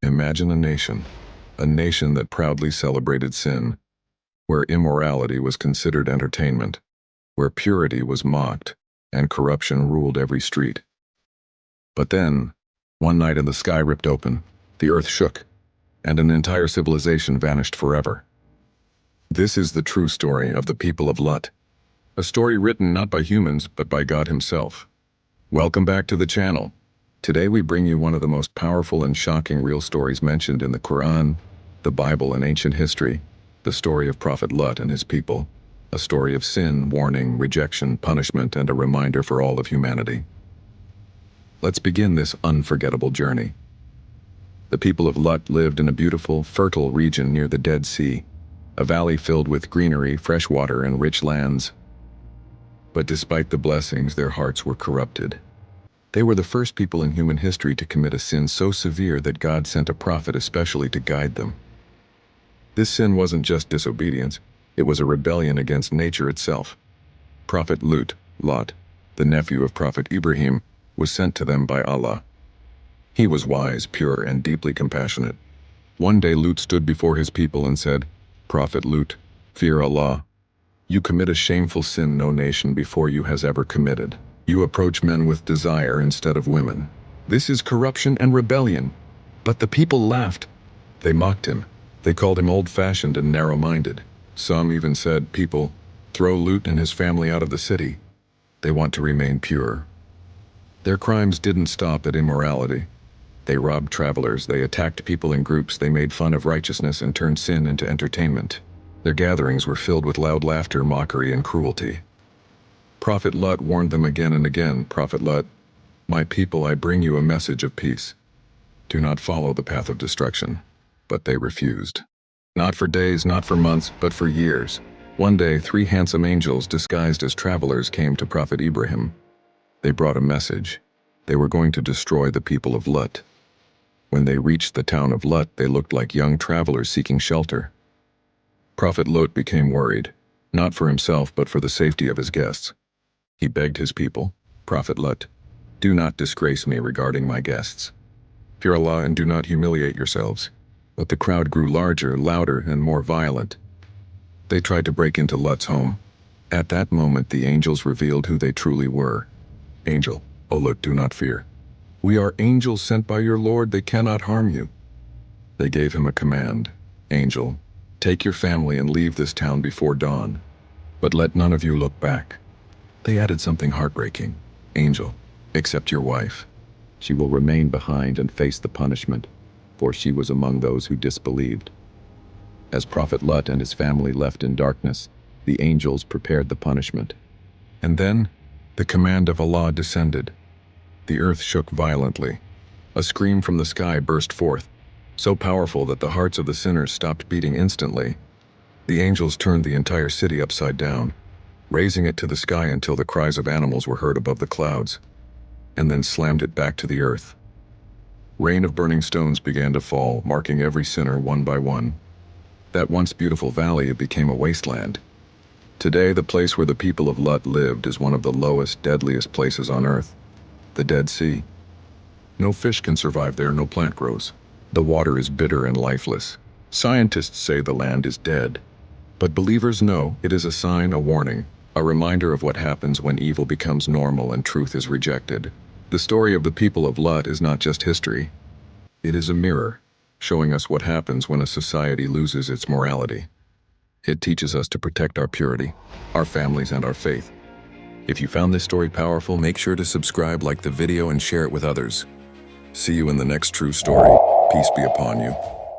Imagine a nation that proudly celebrated sin, where immorality was considered entertainment, where purity was mocked, and corruption ruled every street. But then, one night the sky ripped open, the earth shook, and an entire civilization vanished forever. This is the true story of the people of Lut, a story written not by humans but by God himself. Welcome back to the channel. Today we bring you one of the most powerful and shocking real stories mentioned in the Quran, the Bible, and ancient history, the story of Prophet Lut and his people, a story of sin, warning, rejection, punishment, and a reminder for all of humanity. Let's begin this unforgettable journey. The people of Lut lived in a beautiful, fertile region near the Dead Sea, a valley filled with greenery, fresh water, and rich lands. But despite the blessings, their hearts were corrupted. They were the first people in human history to commit a sin so severe that God sent a prophet especially to guide them. This sin wasn't just disobedience, it was a rebellion against nature itself. Prophet Lut, the nephew of Prophet Ibrahim, was sent to them by Allah. He was wise, pure, and deeply compassionate. One day Lut stood before his people and said, "Prophet Lut, fear Allah. You commit a shameful sin no nation before you has ever committed. You approach men with desire instead of women. This is corruption and rebellion." But the people laughed. They mocked him. They called him old-fashioned and narrow-minded. Some even said, "People, throw Lut and his family out of the city. They want to remain pure." Their crimes didn't stop at immorality. They robbed travelers, they attacked people in groups, they made fun of righteousness and turned sin into entertainment. Their gatherings were filled with loud laughter, mockery, and cruelty. Prophet Lut warned them again and again. "Prophet Lut, my people, I bring you a message of peace. Do not follow the path of destruction." But they refused. Not for days, not for months, but for years. One day, 3 handsome angels disguised as travelers came to Prophet Ibrahim. They brought a message. They were going to destroy the people of Lut. When they reached the town of Lut, they looked like young travelers seeking shelter. Prophet Lut became worried, not for himself but for the safety of his guests. He begged his people, "Prophet Lut, do not disgrace me regarding my guests. Fear Allah and do not humiliate yourselves." But the crowd grew larger, louder, and more violent. They tried to break into Lut's home. At that moment, the angels revealed who they truly were. "Angel, O Lut, do not fear. We are angels sent by your Lord, they cannot harm you." They gave him a command. "Angel, take your family and leave this town before dawn. But let none of you look back." They added something heartbreaking. "Angel, except your wife. She will remain behind and face the punishment, for she was among those who disbelieved." As Prophet Lut and his family left in darkness, the angels prepared the punishment. And then, the command of Allah descended. The earth shook violently. A scream from the sky burst forth, so powerful that the hearts of the sinners stopped beating instantly. The angels turned the entire city upside down, raising it to the sky until the cries of animals were heard above the clouds, and then slammed it back to the earth. Rain of burning stones began to fall, marking every sinner one by one. That once beautiful valley became a wasteland. Today, the place where the people of Lut lived is one of the lowest, deadliest places on earth, the Dead Sea. No fish can survive there, no plant grows. The water is bitter and lifeless. Scientists say the land is dead. But believers know it is a sign, a warning, a reminder of what happens when evil becomes normal and truth is rejected. The story of the people of Lut is not just history. It is a mirror, showing us what happens when a society loses its morality. It teaches us to protect our purity, our families, and our faith. If you found this story powerful, make sure to subscribe, like the video, and share it with others. See you in the next true story. Peace be upon you.